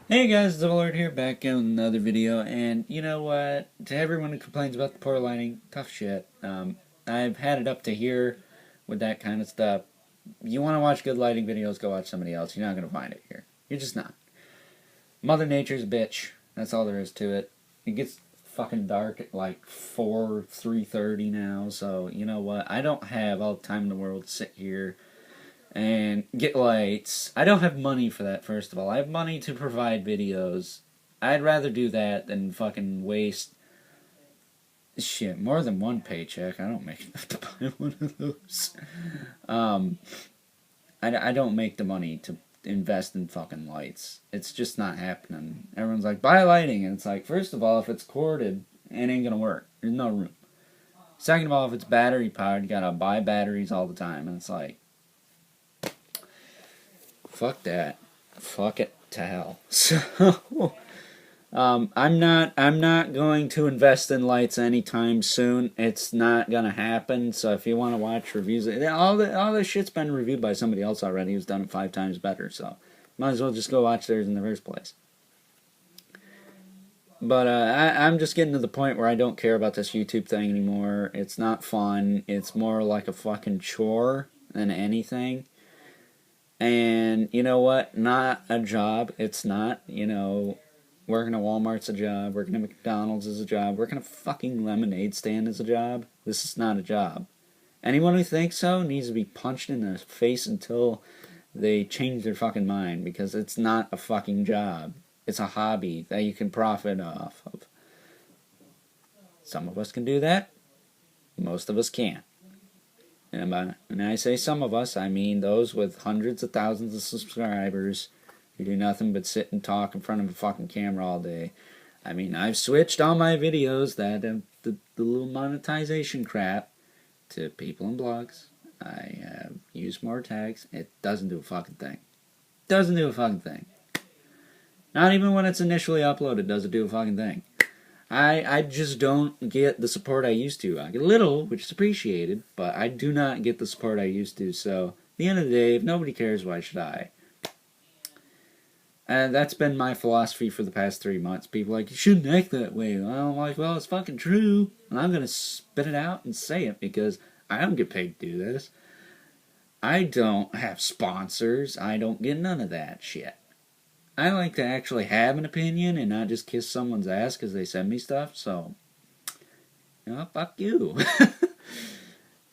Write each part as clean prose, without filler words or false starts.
Hey guys, the Lord here, back in another video, and you know what? To everyone who complains about the poor lighting, tough shit. I've had it up to here with that kind of stuff. You want to watch good lighting videos, go watch somebody else. You're not going to find it here. You're just not. Mother Nature's a bitch. That's all there is to it. It gets fucking dark at like 3:30 now, so you know what? I don't have all the time in the world to sit here and get lights. I don't have money for that, first of all. I have money to provide videos. I'd rather do that than fucking waste shit, more than one paycheck. I don't make enough to buy one of those. I don't make the money to invest in fucking lights. It's just not happening. Everyone's like, buy lighting, and it's like, first of all, if it's corded, it ain't gonna work. There's no room. Second of all, if it's battery powered, you gotta buy batteries all the time, and it's like, fuck that. Fuck it to hell. So, I'm not going to invest in lights anytime soon. It's not gonna happen. So if you want to watch reviews, all this shit's been reviewed by somebody else already who's done it 5 times better. So might as well just go watch theirs in the first place. But I'm just getting to the point where I don't care about this YouTube thing anymore. It's not fun. It's more like a fucking chore than anything. And you know what? Not a job. It's not, working at Walmart's a job. Working at McDonald's is a job. Working at a fucking lemonade stand is a job. This is not a job. Anyone who thinks so needs to be punched in the face until they change their fucking mind, because it's not a fucking job. It's a hobby that you can profit off of. Some of us can do that. Most of us can't. And when I say some of us, I mean those with hundreds of thousands of subscribers who do nothing but sit and talk in front of a fucking camera all day. I mean, I've switched all my videos that have the little monetization crap to people and blogs. I have used more tags. It doesn't do a fucking thing. Doesn't do a fucking thing. Not even when it's initially uploaded does it do a fucking thing. I just don't get the support I used to. I get a little, which is appreciated, but I do not get the support I used to. So, at the end of the day, if nobody cares, why should I? And that's been my philosophy for the past 3 months. People are like, you shouldn't act that way. I'm like, well, it's fucking true. And I'm going to spit it out and say it because I don't get paid to do this. I don't have sponsors. I don't get none of that shit. I like to actually have an opinion and not just kiss someone's ass because they send me stuff, so, fuck you. At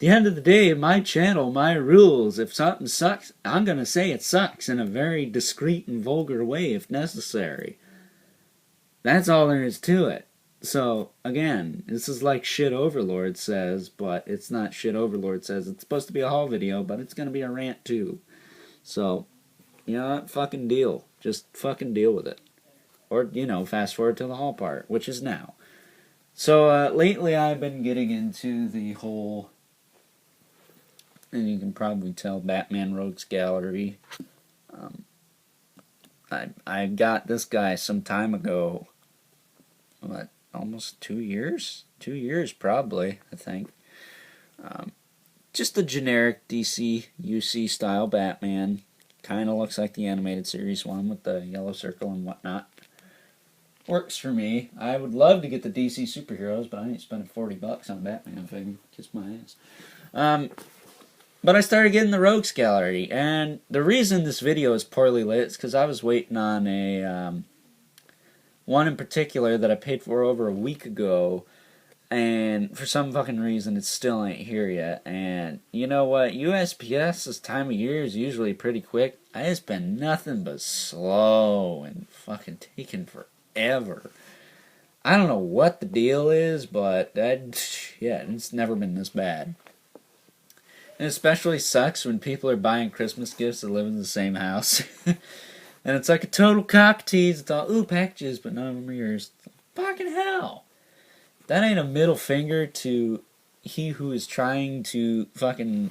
the end of the day, my channel, my rules, if something sucks, I'm going to say it sucks in a very discreet and vulgar way if necessary. That's all there is to it. So, again, this is like Shit Overlord says, but it's not Shit Overlord says. It's supposed to be a haul video, but it's going to be a rant too. So, you know what? Fucking deal. Just fucking deal with it. Or, fast forward to the haul part, which is now. So, lately I've been getting into the whole, and you can probably tell, Batman Rogues Gallery. I got this guy some time ago. What? Almost 2 years? 2 years, probably, I think. Just a generic DC UC style Batman. Kind of looks like the animated series one with the yellow circle and whatnot. Works for me. I would love to get the DC superheroes, but I ain't spending $40 on Batman figure. Kiss my ass. But I started getting the Rogues Gallery, and the reason this video is poorly lit is because I was waiting on a one in particular that I paid for over a week ago, and for some fucking reason it still ain't here yet. And you know what? USPS this time of year is usually pretty quick. It's been nothing but slow and fucking taking ever. I don't know what the deal is, but it's never been this bad. It especially sucks when people are buying Christmas gifts that live in the same house. And it's like a total cock tease. It's all, ooh, packages, but none of them are yours. Fucking hell. That ain't a middle finger to he who is trying to fucking,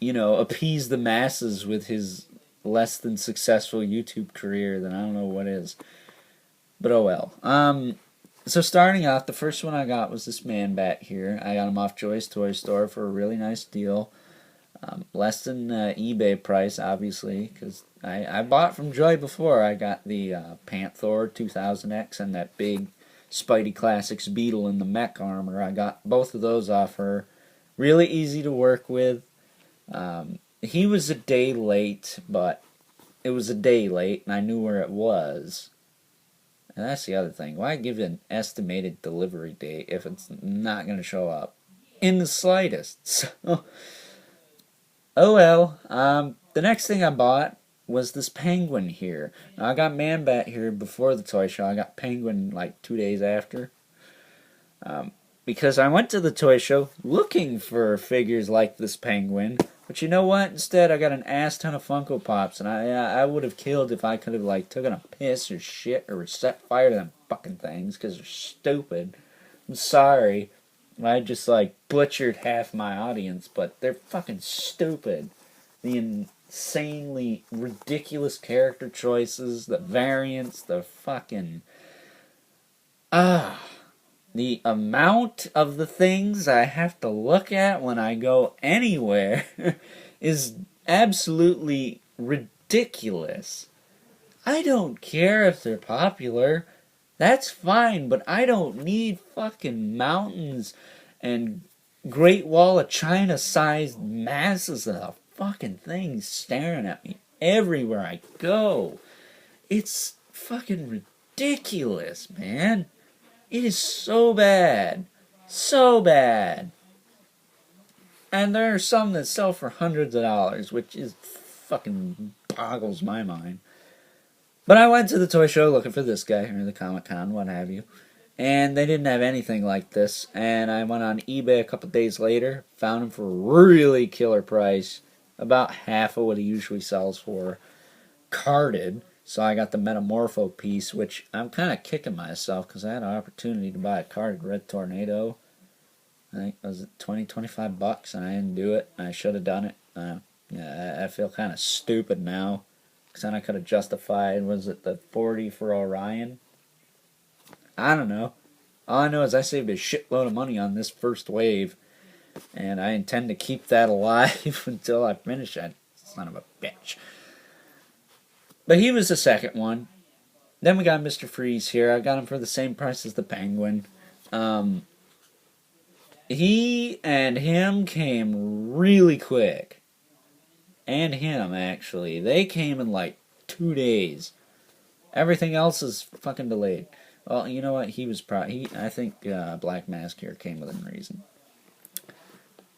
appease the masses with his less than successful YouTube career. Then I don't know what is. But oh well. So starting off, the first one I got was this man bat here. I got him off Joy's Toy Store for a really nice deal. Less than eBay price, obviously, because I bought from Joy before. I got the Panther 2000X and that big Spidey Classics Beetle in the mech armor. I got both of those off her. Really easy to work with. He was a day late, but it was a day late, and I knew where it was. And that's the other thing. Why give an estimated delivery date if it's not going to show up in the slightest? So, oh well. The next thing I bought was this penguin here. Now, I got Man Bat here before the toy show. I got Penguin like 2 days after. Because I went to the toy show looking for figures like this penguin. But you know what? Instead, I got an ass ton of Funko Pops, and I would have killed if I could have like taken a piss or shit or set fire to them fucking things because they're stupid. I'm sorry, I just like butchered half my audience, but they're fucking stupid. The insanely ridiculous character choices, the variants, the fucking the amount of the things I have to look at when I go anywhere is absolutely ridiculous. I don't care if they're popular. That's fine, but I don't need fucking mountains and Great Wall of China sized masses of fucking things staring at me everywhere I go. It's fucking ridiculous, man. It is so bad. So bad. And there are some that sell for hundreds of dollars, which is fucking boggles my mind. But I went to the toy show looking for this guy, or the Comic-Con, what have you. And they didn't have anything like this. And I went on eBay a couple days later, found him for a really killer price. About half of what he usually sells for. Carded. So I got the Metamorpho piece, which I'm kind of kicking myself because I had an opportunity to buy a carded Red Tornado. I think it was $25, and I didn't do it. I should have done it. I feel kind of stupid now because then I could have justified, was it the 40 for Orion? I don't know. All I know is I saved a shitload of money on this first wave, and I intend to keep that alive until I finish that son of a bitch. But he was the second one. Then we got Mr. Freeze here. I got him for the same price as the Penguin. He and him came really quick. And him, actually. They came in like 2 days. Everything else is fucking delayed. Well, you know what? He was I think Black Mask here came within reason.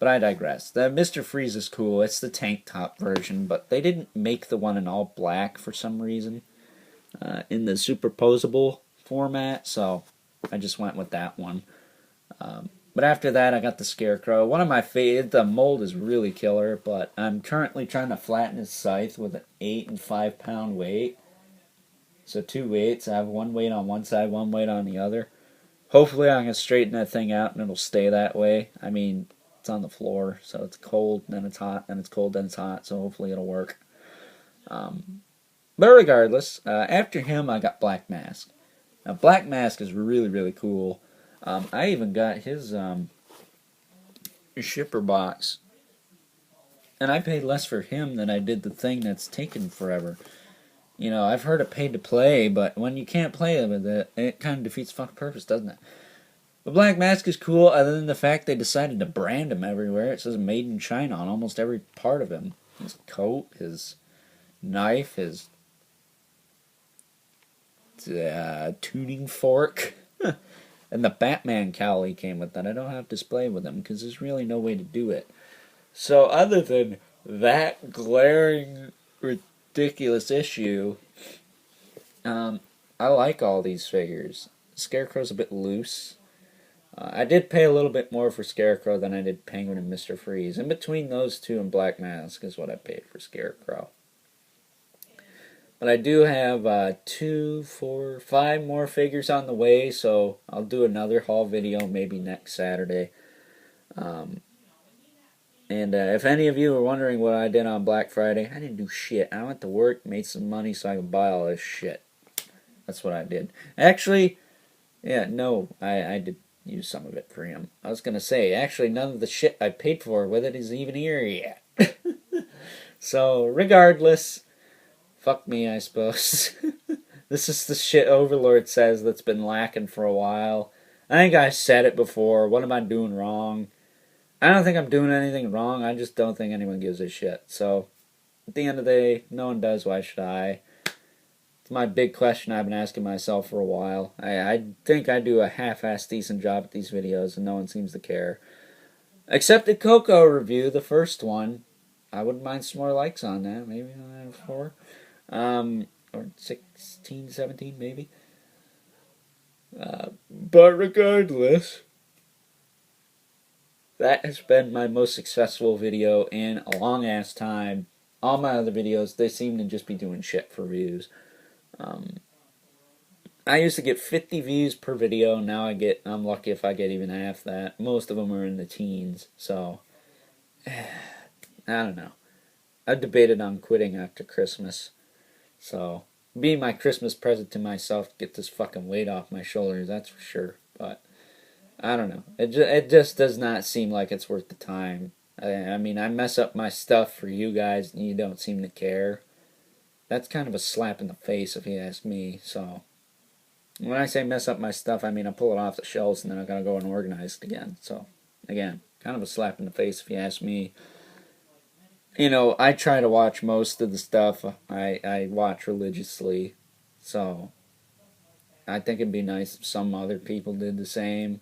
But I digress. The Mr. Freeze is cool. It's the tank top version, but they didn't make the one in all black for some reason in the superposable format, so I just went with that one. But after that, I got the Scarecrow. One of my favorites. The mold is really killer, but I'm currently trying to flatten his scythe with an 8 and 5 pound weight. So 2 weights. I have 1 weight on one side, 1 weight on the other. Hopefully, I can straighten that thing out and it'll stay that way. I mean, it's on the floor, so it's cold, then it's hot, then it's cold, then it's hot, so hopefully it'll work. But regardless, after him, I got Black Mask. Now, Black Mask is really, really cool. I even got his shipper box, and I paid less for him than I did the thing that's taken forever. You know, I've heard of paid to play, but when you can't play with it, it kind of defeats the fucking purpose, doesn't it? But Black Mask is cool, other than the fact they decided to brand him everywhere. It says Made in China on almost every part of him. His coat, his knife, his tuning fork, and the Batman cowl he came with that I don't have display with him because there's really no way to do it. So other than that glaring, ridiculous issue, I I like all these figures. Scarecrow's a bit loose. I did pay a little bit more for Scarecrow than I did Penguin and Mr. Freeze. In between those two and Black Mask is what I paid for Scarecrow. But I do have 2, 4, 5 more figures on the way, so I'll do another haul video maybe next Saturday. And if any of you are wondering what I did on Black Friday, I didn't do shit. I went to work, made some money so I could buy all this shit. That's what I did. Actually, yeah, no, I did use some of it for him. I was going to say, actually, none of the shit I paid for with it is even here yet. So, regardless, fuck me, I suppose. This is the shit Overlord says that's been lacking for a while. I think I said it before. What am I doing wrong? I don't think I'm doing anything wrong. I just don't think anyone gives a shit. So, at the end of the day, no one does. Why should I? It's my big question I've been asking myself for a while. I think I do a half-assed decent job at these videos, and no one seems to care. Except the Coco review, the first one. I wouldn't mind some more likes on that. Maybe 4. Or 16, 17, maybe. But regardless, that has been my most successful video in a long-ass time. All my other videos, they seem to just be doing shit for views. I used to get 50 views per video. Now I'm lucky if I get even half that. Most of them are in the teens. So, I don't know. I debated on quitting after Christmas. So, be my Christmas present to myself to get this fucking weight off my shoulders, that's for sure. But, I don't know. It just does not seem like it's worth the time. I mean, I mess up my stuff for you guys and you don't seem to care. That's kind of a slap in the face if you ask me. So, when I say mess up my stuff, I mean I pull it off the shelves and then I gotta go and organize it again. So, again, kind of a slap in the face if you ask me. You know, I try to watch most of the stuff I watch religiously. So, I think it'd be nice if some other people did the same.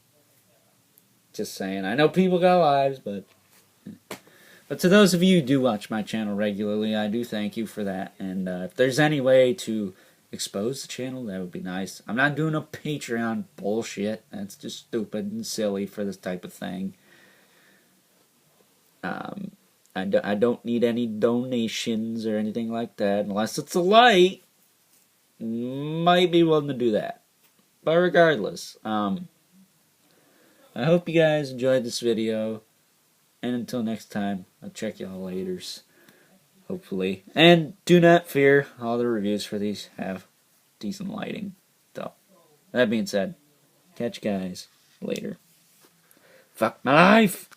Just saying. I know people got lives, but to those of you who do watch my channel regularly, I do thank you for that. And if there's any way to expose the channel, that would be nice. I'm not doing a Patreon bullshit. That's just stupid and silly for this type of thing. I don't need any donations or anything like that. Unless it's a light, might be willing to do that. But regardless, I hope you guys enjoyed this video. And until next time, I'll check y'all laters. Hopefully. And do not fear, all the reviews for these have decent lighting. So, that being said, catch you guys later. Fuck my life!